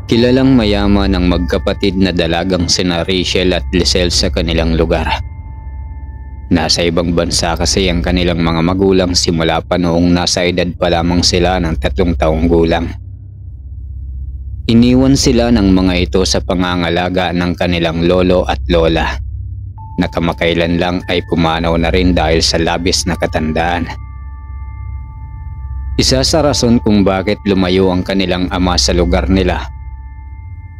Kilalang mayaman ang magkapatid na dalagang sina Rachel at Lisel sa kanilang lugar. Nasa ibang bansa kasi ang kanilang mga magulang simula pa noong nasa edad pa lamang sila ng 3 taong gulang. Iniwan sila ng mga ito sa pangangalaga ng kanilang lolo at lola, na kamakailan lang ay pumanaw na rin dahil sa labis na katandaan. Isa sa rason kung bakit lumayo ang kanilang ama sa lugar nila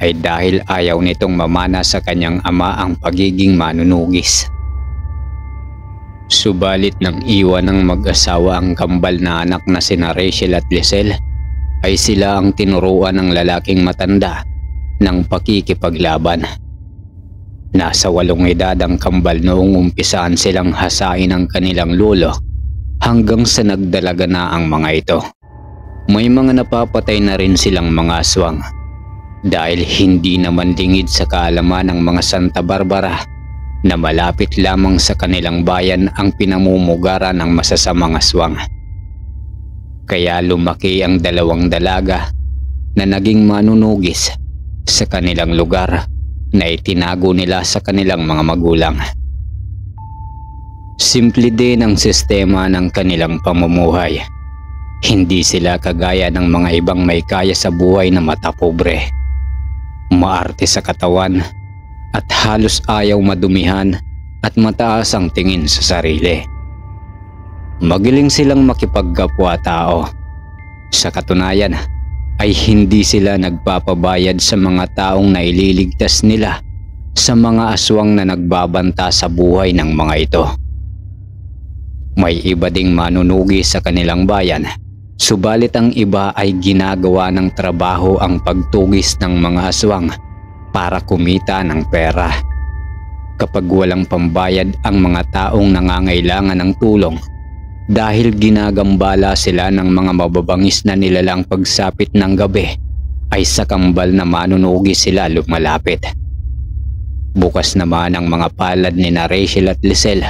ay dahil ayaw nitong mamana sa kanyang ama ang pagiging manunugis. Subalit nang iwan ng mag-asawa ang kambal na anak na sina Rachel at Lisel, ay sila ang tinuruan ng lalaking matanda ng pakikipaglaban. Nasa 8 edad ang kambal noong umpisaan silang hasain ang kanilang lolo hanggang sa nagdalaga na ang mga ito. May mga napapatay na rin silang mga aswang dahil hindi naman lingid sa kaalaman ng mga Santa Barbara na malapit lamang sa kanilang bayan ang pinamumugaran ng masasamang aswang. Kaya lumaki ang 2 dalaga na naging manunugis sa kanilang lugar na itinago nila sa kanilang mga magulang. Simple din ang sistema ng kanilang pamumuhay. Hindi sila kagaya ng mga ibang may kaya sa buhay na matapobre, maarte sa katawan at halos ayaw madumihan at mataas ang tingin sa sarili. Magaling silang makipagkapwa-tao. Sa katunayan ay hindi sila nagpapabayad sa mga taong naililigtas nila sa mga aswang na nagbabanta sa buhay ng mga ito. May iba ding manunugi sa kanilang bayan, subalit ang iba ay ginagawa ng trabaho ang pagtugis ng mga aswang para kumita ng pera. Kapag walang pambayad ang mga taong nangangailangan ng tulong, dahil ginagambala sila ng mga mababangis na nilalang pagsapit ng gabi, ay sa kambal na manunugi sila lumalapit. Bukas naman ang mga palad ni na Rachel at Lisel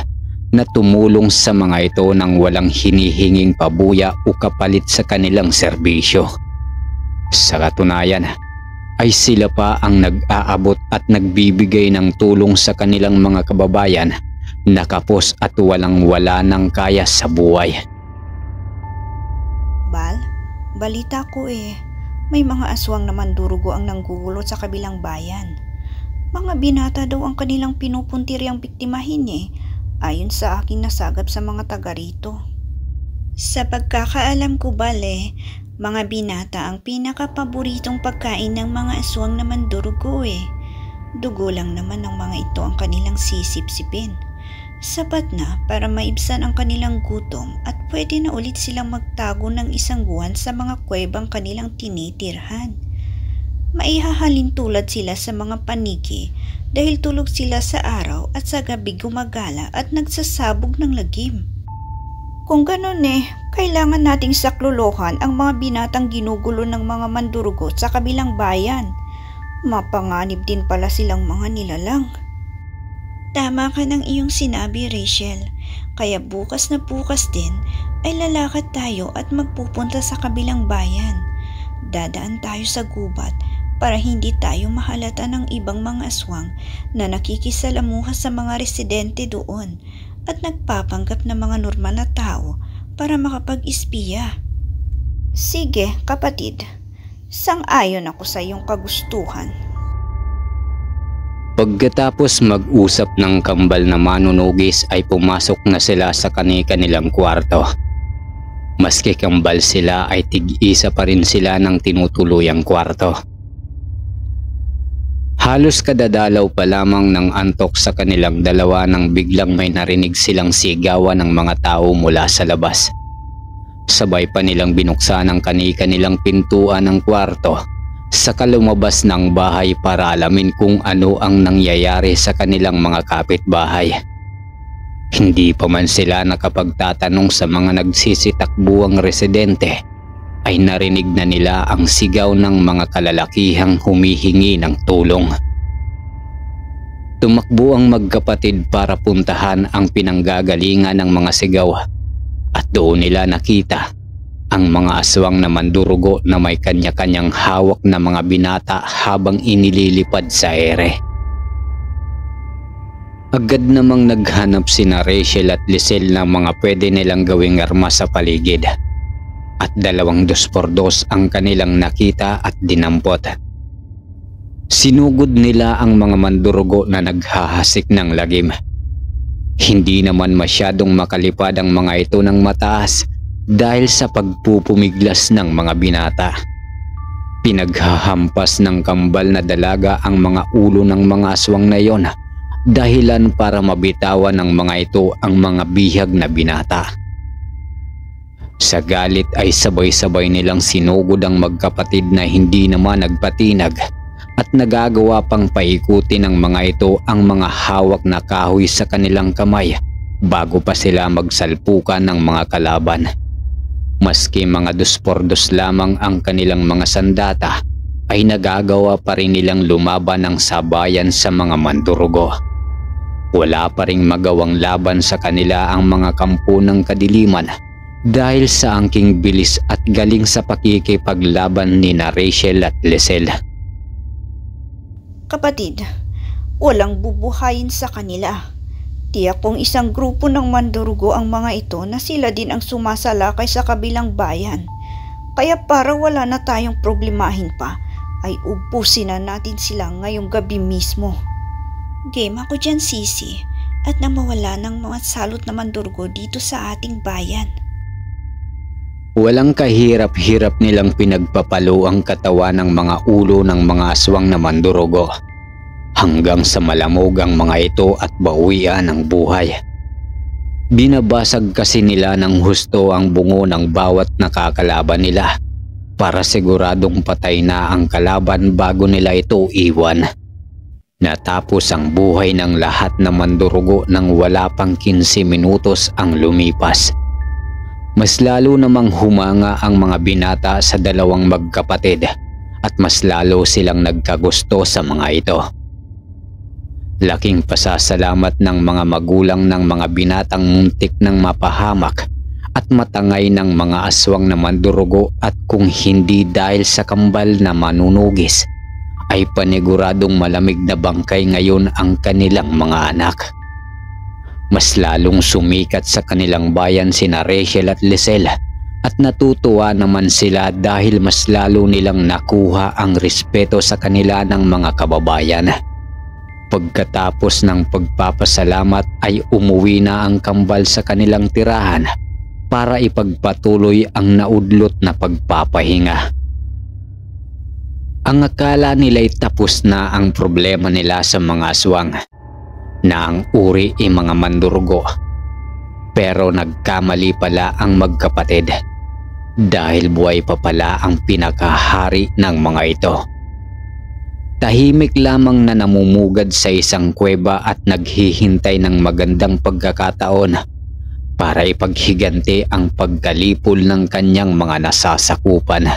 na tumulong sa mga ito nang walang hinihinging pabuya o kapalit sa kanilang serbisyo. Sa katunayan ay sila pa ang nag-aabot at nagbibigay ng tulong sa kanilang mga kababayan na kapos at walang-wala ng kaya sa buhay. Bal, balita ko may mga aswang naman durugo ang nanggugulot sa kabilang bayan. Mga binata daw ang kanilang pinupuntiri ang biktimahin ayon sa aking nasagap sa mga taga rito. Sa pagkakaalam ko, Bal, mga binata ang pinakapaboritong pagkain ng mga aswang naman durugo Dugo lang naman ng mga ito ang kanilang sisip-sipin. Sapat na para maibsan ang kanilang gutom at pwede na ulit silang magtago ng isang buwan sa mga kuwebang kanilang tinitirhan. Maihahalin tulad sila sa mga paniki dahil tulog sila sa araw at sa gabi gumagala at nagsasabog ng lagim. Kung ganun kailangan nating saklolohan ang mga binatang ginugulo ng mga mandurugo sa kabilang bayan. Mapanganib din pala silang mga nilalang. Tama ka ng iyong sinabi, Rachel. Kaya bukas na bukas din ay lalakad tayo at magpupunta sa kabilang bayan. Dadaan tayo sa gubat para hindi tayo mahalata ng ibang mga aswang na nakikisalamuha sa mga residente doon at nagpapanggap na mga normal na tao para makapag-espiya. Sige, kapatid. Sang-ayon ako sa iyong kagustuhan. Pagkatapos mag-usap ng kambal na manunugis ay pumasok na sila sa kanilang kwarto. Maski kambal sila ay tig-isa pa rin sila ng tinutuluyang kwarto. Halos kadadalaw pa lamang ng antok sa kanilang dalawa nang biglang may narinig silang sigawan ng mga tao mula sa labas. Sabay pa nilang binuksan ang kanilang pintuan ng kwarto saka lumabas ng bahay para alamin kung ano ang nangyayari sa kanilang mga kapitbahay. Hindi pa man sila nakapagtatanong sa mga nagsisitakbuang residente ay narinig na nila ang sigaw ng mga kalalakihang humihingi ng tulong. Tumakbo ang magkapatid para puntahan ang pinanggagalingan ng mga sigaw at doon nila nakita ang mga aswang na mandurugo na may kanya-kanyang hawak na mga binata habang inililipad sa ere. Agad namang naghanap sina Rachel at Lisel ng mga pwede nilang gawing armas sa paligid. At 2x2 ang kanilang nakita at dinampot. Sinugod nila ang mga mandurugo na naghahasik ng lagim. Hindi naman masyadong makalipad ang mga ito ng mataas dahil sa pagpupumiglas ng mga binata. Pinaghahampas ng kambal na dalaga ang mga ulo ng mga aswang na iyon, dahilan para mabitawan ng mga ito ang mga bihag na binata. Sa galit ay sabay-sabay nilang sinugod ang magkapatid na hindi naman nagpatinag at nagagawa pang paikuti ng mga ito ang mga hawak na kahoy sa kanilang kamay bago pa sila magsalpukan ng mga kalaban. Maski mga 2x2 lamang ang kanilang mga sandata ay nagagawa pa rin nilang lumaban ng sabayan sa mga mandurugo. Wala pa ring magawang laban sa kanila ang mga kampo ng kadiliman dahil sa angking bilis at galing sa pakikipaglaban ni na Rachel at Lisel. Kapatid, walang bubuhayin sa kanila. Tiyak kong isang grupo ng mandurugo ang mga ito na sila din ang sumasalakay sa kabilang bayan. Kaya para wala na tayong problemahin pa, ay ubusin na natin sila ngayong gabi mismo. Game ako dyan, Sisi, at nang mawala ng mga salot na mandurugo dito sa ating bayan. Walang kahirap-hirap nilang pinagpapalo ang katawan ng mga ulo ng mga aswang na mandurugo hanggang sa malamog ang mga ito at bawian ng buhay. Binabasag kasi nila ng husto ang bungo ng bawat nakakalaban nila para siguradong patay na ang kalaban bago nila ito iwan. Natapos ang buhay ng lahat na mandurugo nang wala pang 15 minutos ang lumipas. Mas lalo namang humanga ang mga binata sa dalawang magkapatid at mas lalo silang nagkagusto sa mga ito. Laking pasasalamat ng mga magulang ng mga binatang muntik ng mapahamak at matangay ng mga aswang na mandurugo, at kung hindi dahil sa kambal na manunugis ay paniguradong malamig na bangkay ngayon ang kanilang mga anak. Mas lalong sumikat sa kanilang bayan sina Rachel at Lisel at natutuwa naman sila dahil mas lalo nilang nakuha ang respeto sa kanila ng mga kababayan. Pagkatapos ng pagpapasalamat ay umuwi na ang kambal sa kanilang tirahan para ipagpatuloy ang naudlot na pagpapahinga. Ang akala nila'y tapos na ang problema nila sa mga aswang na ang uri ay mga mandurugo. Pero nagkamali pala ang magkapatid dahil buhay pa pala ang pinakahari ng mga ito. Tahimik lamang na namumugad sa isang kuweba at naghihintay ng magandang pagkakataon para ipaghiganti ang pagkalipol ng kanyang mga nasasakupan.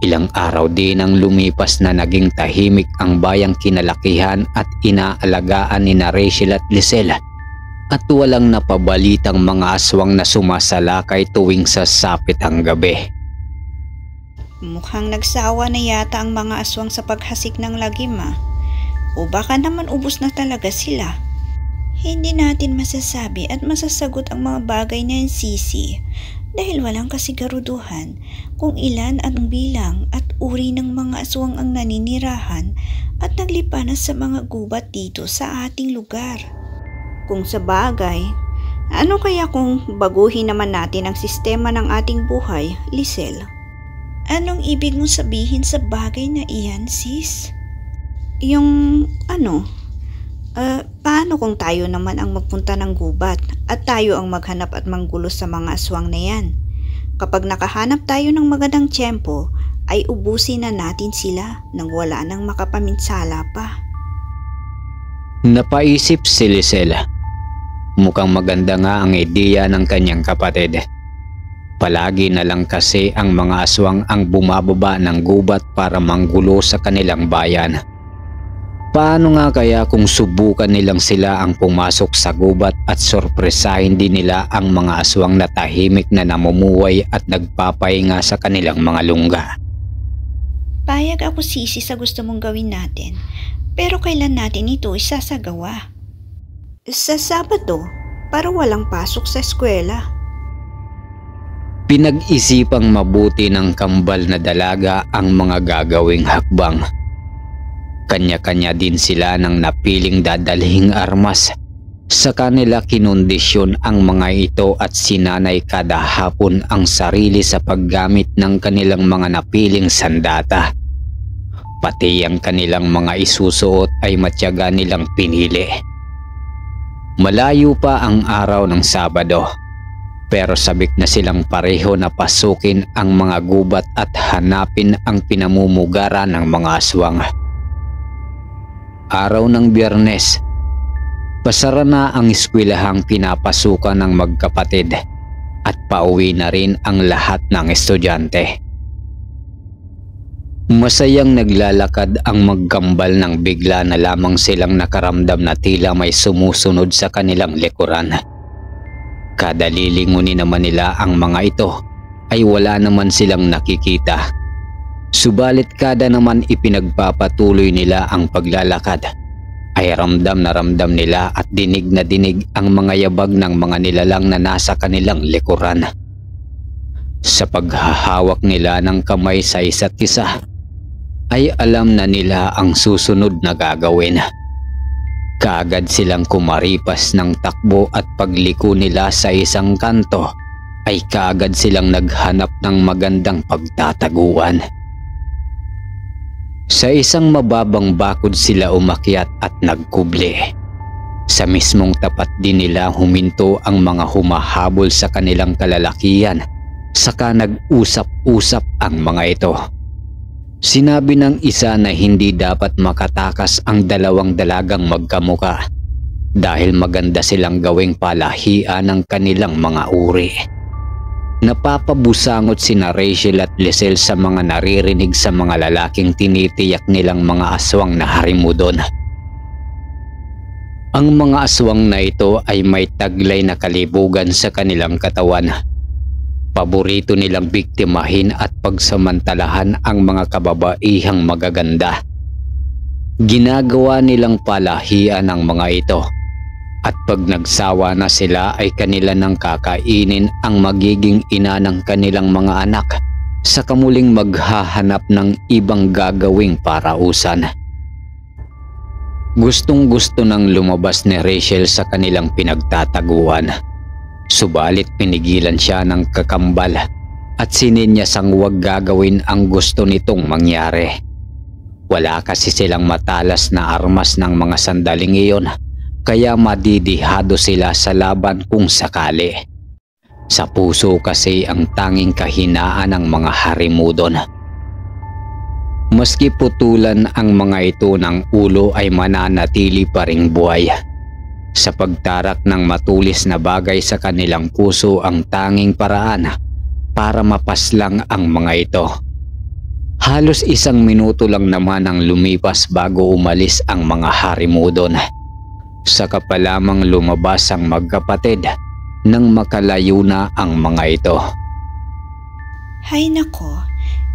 Ilang araw din ang lumipas na naging tahimik ang bayang kinalakihan at inaalagaan ni na Rachel at Lisel, at walang napabalitang mga aswang na sumasalakay tuwing sasapit ang gabi. Mukhang nagsawa na yata ang mga aswang sa paghasik ng lagim, o baka naman ubos na talaga sila. Hindi natin masasabi at masasagot ang mga bagay na yan, Sisi, dahil walang kasiguruduhan kung ilan ang bilang at uri ng mga aswang ang naninirahan at naglipanas sa mga gubat dito sa ating lugar. Kung sa bagay, ano kaya kung baguhin naman natin ang sistema ng ating buhay, Lisel? Anong ibig mong sabihin sa bagay na iyan, sis? Yung paano kung tayo naman ang magpunta ng gubat at tayo ang maghanap at manggulo sa mga aswang na yan? Kapag nakahanap tayo ng magandang tiyempo, ay ubusin na natin sila nang wala nang makapaminsala pa. Napaisip si Lisel. Mukhang maganda nga ang ideya ng kanyang kapatid. Palagi na lang kasi ang mga aswang ang bumababa ng gubat para manggulo sa kanilang bayan. Paano nga kaya kung subukan nilang sila ang pumasok sa gubat at sorpresahin din nila ang mga aswang na tahimik na namumuhay at nagpapahinga sa kanilang mga lungga? Payag ako sisi sa gusto mong gawin natin, pero kailan natin ito isasagawa? Sa Sabado, para walang pasok sa eskwela. Pinag-isipang mabuti ng kambal na dalaga ang mga gagawing hakbang. Kanya-kanya din sila ng napiling dadalhing armas. Sa kanila kinondisyon ang mga ito at sinanay kada hapon ang sarili sa paggamit ng kanilang mga napiling sandata. Pati ang kanilang mga isusuot ay matyaga nilang pinili. Malayo pa ang araw ng Sabado, pero sabik na silang pareho na pasukin ang mga gubat at hanapin ang pinamumugaran ng mga aswang. Araw ng Biyernes, pasara na ang eskwelahang pinapasukan ng magkapatid at pauwi na rin ang lahat ng estudyante. Masayang naglalakad ang magkambal nang bigla na lamang silang nakaramdam na tila may sumusunod sa kanilang likuran. Kada lilingunin naman nila ang mga ito ay wala naman silang nakikita. Subalit kada naman ipinagpapatuloy nila ang paglalakad ay ramdam na ramdam nila at dinig na dinig ang mga yabag ng mga nilalang na nasa kanilang likuran. Sa paghahawak nila ng kamay sa isa't isa ay alam na nila ang susunod na gagawin. Kaagad silang kumaripas ng takbo at pagliko nila sa isang kanto ay kaagad silang naghanap ng magandang pagtataguan. Sa isang mababang bakod sila umakyat at nagkubli. Sa mismong tapat din nila huminto ang mga humahabol sa kanilang kalalakihan, saka nag-usap-usap ang mga ito. Sinabi ng isa na hindi dapat makatakas ang dalawang dalagang magkamuka dahil maganda silang gawing palahian ng kanilang mga uri. Napapabusangot sina Rachel at Lisel sa mga naririnig sa mga lalaking tinitiyak nilang mga aswang na harimudon. Ang mga aswang na ito ay may taglay na kalibugan sa kanilang katawan. Paborito nilang biktimahin at pagsamantalahan ang mga kababaihang magaganda. Ginagawa nilang palahian ang mga ito. At pag nagsawa na sila ay kanila nang kakainin ang magiging ina ng kanilang mga anak sa kamuling maghahanap ng ibang gagawing parausan. Gustong-gusto nang lumabas ni Rachel sa kanilang pinagtataguan. Subalit pinigilan siya ng kakambal at sininyasang huwag gagawin ang gusto nitong mangyari. Wala kasi silang matalas na armas ng mga sandaling iyon. Kaya madidihado sila sa laban kung sakali. Sa puso kasi ang tanging kahinaan ng mga harimudon. Maski putulan ang mga ito ng ulo ay mananatili pa ring buhay. Sa pagtarak ng matulis na bagay sa kanilang puso ang tanging paraan para mapaslang ang mga ito. Halos 1 minuto lang naman ang lumipas bago umalis ang mga harimudon. Saka pa lamang lumabas ang magkapatid nang makalayo na ang mga ito. Hay nako,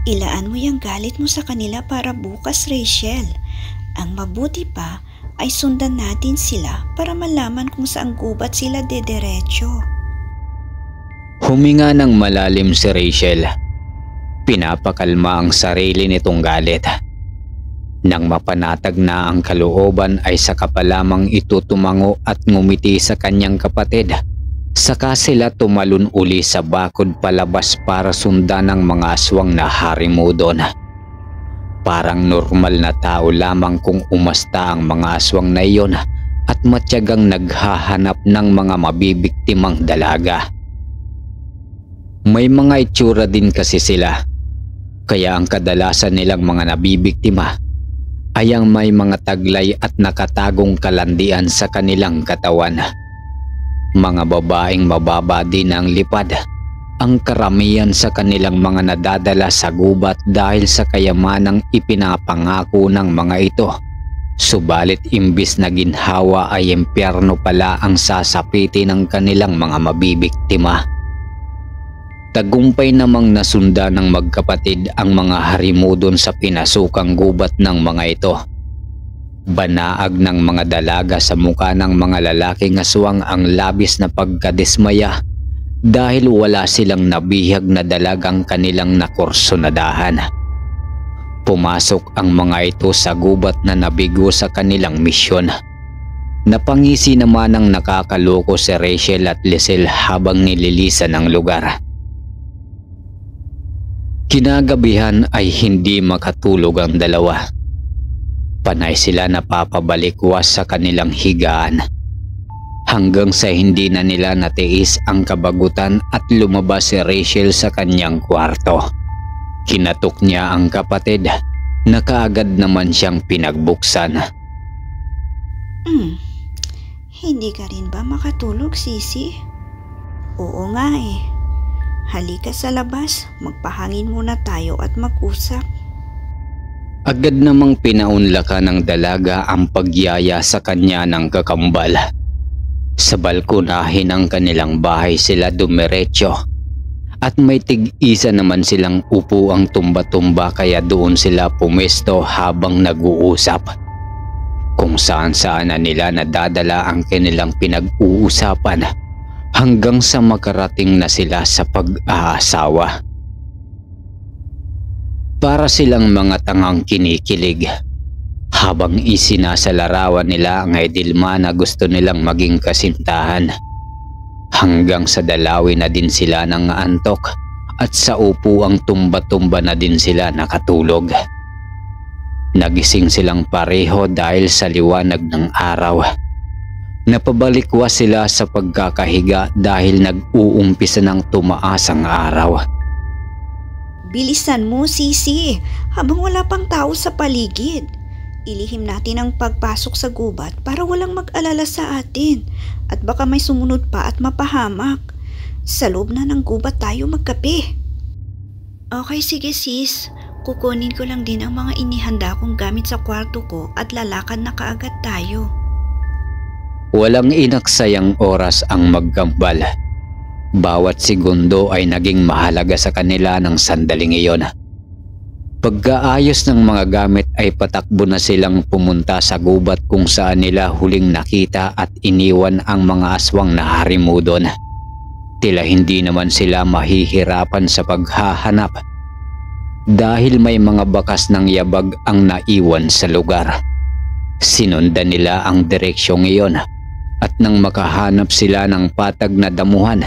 ilaan mo yung galit mo sa kanila para bukas, Rachel. Ang mabuti pa ay sundan natin sila para malaman kung saan gubat sila dederecho. Huminga ng malalim si Rachel. Pinapakalma ang sarili nitong galit. Nang mapanatag na ang kalooban ay saka pa lamang ito tumango at ngumiti sa kanyang kapatid. Saka sila tumalon uli sa bakod palabas para sundan ng mga aswang na harimudon. Parang normal na tao lamang kung umasta ang mga aswang na iyon at matyagang naghahanap ng mga mabibiktimang dalaga. May mga itsura din kasi sila, kaya ang kadalasan nilang mga nabibiktima ay ang may mga taglay at nakatagong kalandian sa kanilang katawan. Mga babaeng mababa din ang lipad, ang karamihan sa kanilang mga nadadala sa gubat dahil sa kayamanang ipinapangako ng mga ito Subalit imbis na ginhawa ay impyerno pala ang sasapitin ng kanilang mga mabibiktima. Tagumpay namang nasunda ng magkapatid ang mga harimudon sa pinasukang gubat ng mga ito. Banaag ng mga dalaga sa muka ng mga lalaking aswang ang labis na pagkadismaya dahil wala silang nabihag na dalagang kanilang nakursunadahan. Pumasok ang mga ito sa gubat na nabigo sa kanilang misyon. Napangisi naman ang nakakaloko si Rachel at Lisel habang nililisan ang lugar. Kinagabihan ay hindi makatulog ang dalawa. Panay sila napapabalikwas sa kanilang higaan. Hanggang sa hindi na nila natiis ang kabagutan at lumabas si Rachel sa kanyang kwarto. Kinatok niya ang kapatid na kaagad naman siyang pinagbuksan. Hindi ka rin ba makatulog, Sisi? Oo nga eh. Halika sa labas, magpahangin muna tayo at mag-usap. Agad namang pinaunlakan ng dalaga ang pagyaya sa kanya ng kakambal. Sa balkonahin ng kanilang bahay sila dumiretso. At may tig-isa naman silang upuang tumba-tumba kaya doon sila pumesto habang nag-uusap. Kung saan-saan na nila nadadala ang kanilang pinag-uusapan hanggang sa makarating na sila sa pag-aasawa. Para silang mga tangang kinikilig habang isinasalarawan nila ang idilma na gusto nilang maging kasintahan. Hanggang sa dalawi na din sila ng antok at sa upuang tumba-tumba na din sila nakatulog. Nagising silang pareho dahil sa liwanag ng araw. Napabalikwas sila sa pagkakahiga dahil nag-uumpisa ng tumaas ang araw. Bilisan mo, Sisi, habang wala pang tao sa paligid. Ilihim natin ang pagpasok sa gubat para walang mag-alala sa atin at baka may sumunod pa at mapahamak. Sa loob na ng gubat tayo magkape. Okay, sige sis. Kukunin ko lang din ang mga inihanda kong gamit sa kwarto ko at lalakad na kaagad tayo. Walang inaksayang oras ang magkambal. Bawat segundo ay naging mahalaga sa kanila ng sandaling iyon. Pagkaayos ng mga gamit ay patakbo na silang pumunta sa gubat kung saan nila huling nakita at iniwan ang mga aswang na harimudon. Tila hindi naman sila mahihirapan sa paghahanap dahil may mga bakas ng yabag ang naiwan sa lugar. Sinundan nila ang direksyong iyon at nang makahanap sila ng patag na damuhan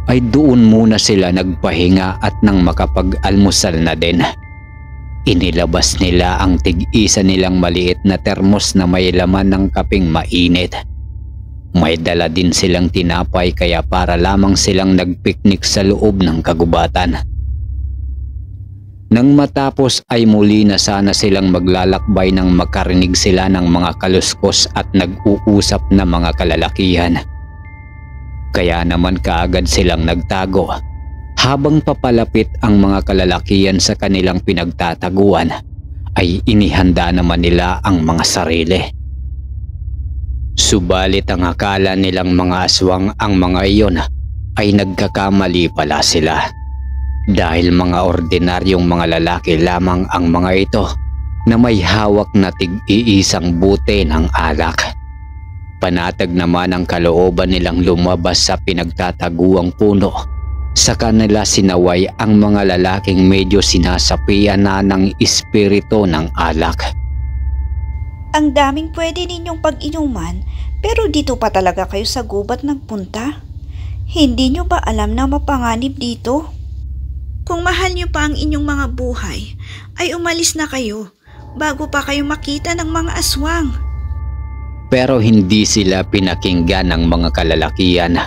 ay doon muna sila nagpahinga at nang makapag-almusal na din. Inilabas nila ang tig-isa nilang maliit na termos na may laman ng kapeng mainit. May dala din silang tinapay kaya para lamang silang nagpiknik sa loob ng kagubatan. Nang matapos ay muli na sana silang maglalakbay nang makarinig sila ng mga kaluskos at nag-uusap na mga kalalakihan. Kaya naman kaagad silang nagtago. Habang papalapit ang mga kalalakihan sa kanilang pinagtataguan, ay inihanda naman nila ang mga sarili. Subalit ang akala nilang mga aswang ang mga iyon ay nagkakamali pala sila. Dahil mga ordinaryong mga lalaki lamang ang mga ito na may hawak na tig-iisang bote ng alak. Panatag naman ang kalooban nilang lumabas sa pinagtataguang puno. Sa kanila sinaway ang mga lalaking medyo sinasapian na ng espiritu ng alak. Ang daming pwede ninyong pag-inuman pero dito pa talaga kayo sa gubat nagpunta? Hindi nyo ba alam na mapanganib dito? Kung mahal nyo pa ang inyong mga buhay ay umalis na kayo bago pa kayo makita ng mga aswang. Pero hindi sila pinakinggan ng mga kalalakihan.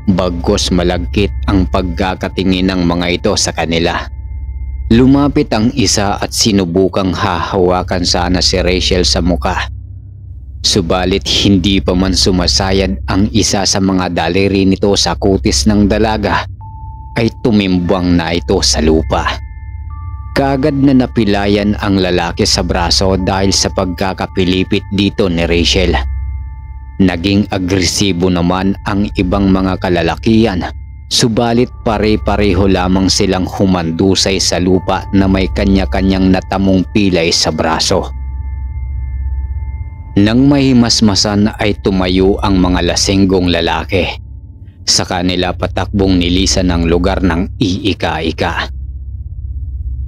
Bagkus malagkit ang pagkakatingin ng mga ito sa kanila. Lumapit ang isa at sinubukang hahawakan sana si Rachel sa muka. Subalit hindi pa man sumasayad ang isa sa mga daliri nito sa kutis ng dalaga ay tumimbang na ito sa lupa. Kaagad na napilayan ang lalaki sa braso dahil sa pagkakapilipit dito ni Rachel. Naging agresibo naman ang ibang mga kalalakihan, subalit pare-pareho lamang silang humandusay sa lupa na may kanya-kanyang natamong pilay sa braso. Nang mahimasmasan ay tumayo ang mga lasinggong lalaki. Sa kanila patakbong nilisan ang lugar ng iika-ika.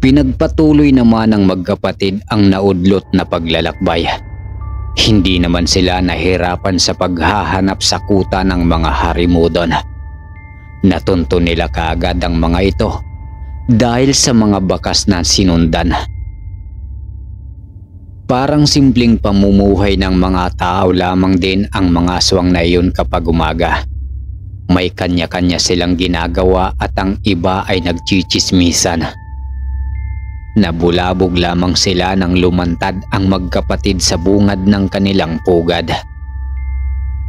Pinagpatuloy naman ng magkapatid ang naudlot na paglalakbay. Hindi naman sila nahirapan sa paghahanap sa kuta ng mga harimudon. Natunto nila kaagad ang mga ito dahil sa mga bakas na sinundan. Parang simpleng pamumuhay ng mga tao lamang din ang mga aswang na iyon kapag umaga. May kanya-kanya silang ginagawa at ang iba ay nagchichismisan. Nabulabog lamang sila nang lumantad ang magkapatid sa bungad ng kanilang pugad.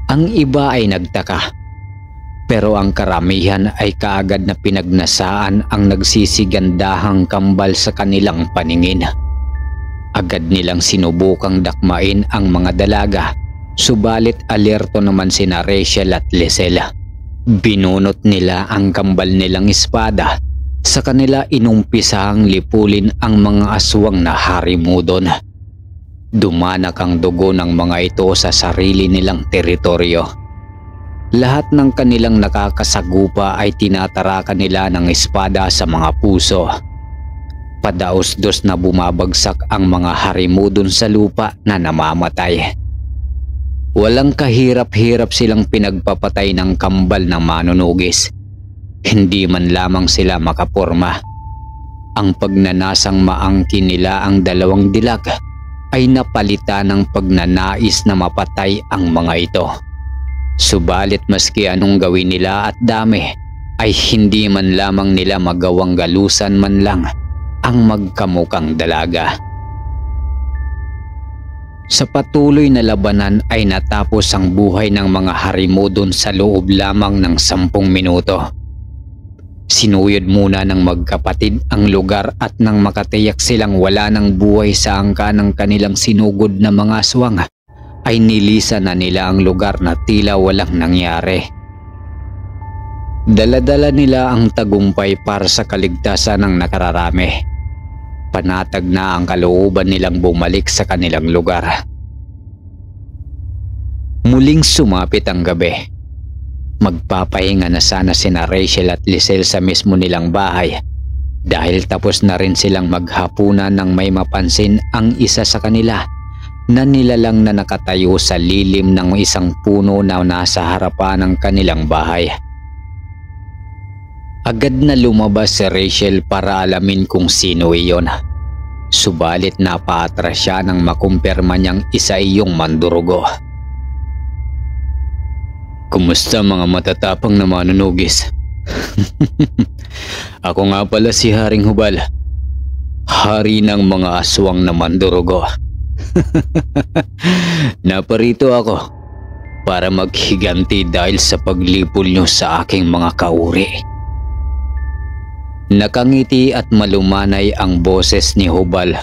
Ang iba ay nagtaka, pero ang karamihan ay kaagad na pinagnasaan ang nagsisigandahang kambal sa kanilang paningin. Agad nilang sinubukang dakmain ang mga dalaga, subalit alerto naman sina Rachel at Lisel. Binunot nila ang kambal nilang espada. Sa kanila inumpisahang lipulin ang mga aswang na harimudon. Dumanak ang dugo ng mga ito sa sarili nilang teritoryo. Lahat ng kanilang nakakasagupa ay tinatarakan nila ng espada sa mga puso. Padaos-dos na bumabagsak ang mga harimudon sa lupa na namamatay. Walang kahirap-hirap silang pinagpapatay ng kambal na manunugis. Hindi man lamang sila makaporma. Ang pagnanasang maangkin nila ang dalawang dilag ay napalitan ng pagnanais na mapatay ang mga ito. Subalit maski anong gawin nila at dami, ay hindi man lamang nila magawang galusan man lang ang magkamukang dalaga. Sa patuloy na labanan ay natapos ang buhay ng mga harimudon sa loob lamang ng 10 minuto. Sinuyod muna ng magkapatid ang lugar at nang makatiyak silang wala ng buhay sa angka ng kanilang sinugod na mga aswang, ay nilisan na nila ang lugar na tila walang nangyari. Dala-dala nila ang tagumpay para sa kaligtasan ng nakararami. Panatag na ang kalooban nilang bumalik sa kanilang lugar. Muling sumapit ang gabi. Magpapahinga na sana sina Rachel at Lisel sa mismo nilang bahay dahil tapos na rin silang maghapunan nang may mapansin ang isa sa kanila na nilalang na nakatayo sa lilim ng isang puno na nasa harapan ng kanilang bahay. Agad na lumabas si Rachel para alamin kung sino iyon. Subalit napaatras siya nang makumpirma niyang isa iyong mandurugo. "Kumusta mga matatapang na manunugis?" "Ako nga pala si Haring Hubal, hari ng mga aswang na mandurugo. Naparito ako para maghiganti dahil sa paglipol niyo sa aking mga kauri." Nakangiti at malumanay ang boses ni Hubal,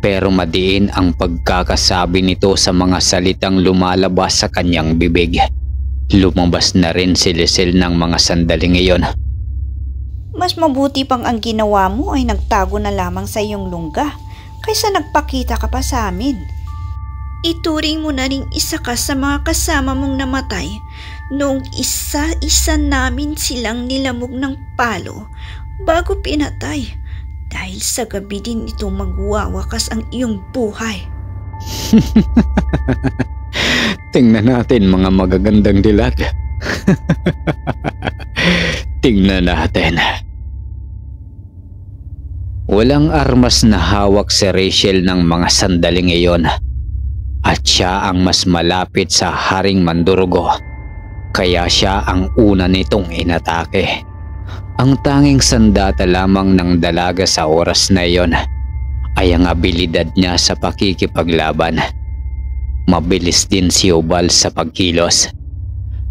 pero madiin ang pagkakasabi nito sa mga salitang lumalabas sa kanyang bibig. Lumabas na rin si Lisel ng mga sandaling iyon. Mas mabuti pang ang ginawa mo ay nagtago na lamang sa iyong lungga kaysa nagpakita ka pa sa amin. Ituring mo na ring isa ka sa mga kasama mong namatay noong isa-isa namin silang nilamog ng palo bago pinatay dahil sa gabi din ito magwawakas ang iyong buhay. Tingnan natin mga magagandang dilag. Tingnan natin. Walang armas na hawak si Rachel ng mga sandaling iyon at siya ang mas malapit sa Haring Mandurugo, kaya siya ang una nitong inatake. Ang tanging sandata lamang ng dalaga sa oras na iyon ay ang abilidad niya sa pakikipaglaban. Mabilis din si Hubal sa pagkilos.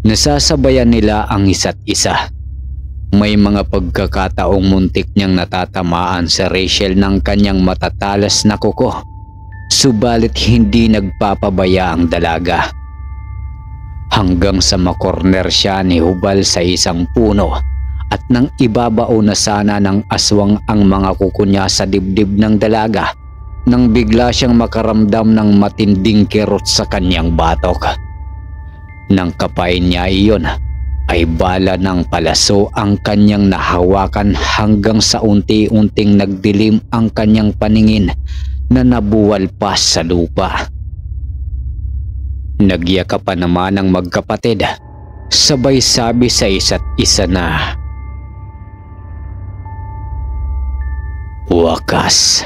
Nasasabayan nila ang isa't isa. May mga pagkakataong muntik niyang natatamaan sa Rachel ng kanyang matatalas na kuko. Subalit hindi nagpapabaya ang dalaga. Hanggang sa makorner siya ni Hubal sa isang puno at nang ibabao na sana ng aswang ang mga kuko niya sa dibdib ng dalaga nang bigla siyang makaramdam ng matinding kirot sa kanyang batok. Nang kapain niya iyon, ay bala ng palaso ang kanyang nahawakan hanggang sa unti-unting nagdilim ang kanyang paningin na nabuwal pa sa lupa. Nagyakapan naman ang magkapatid, sabay sabi sa isa't isa na, "Wakas."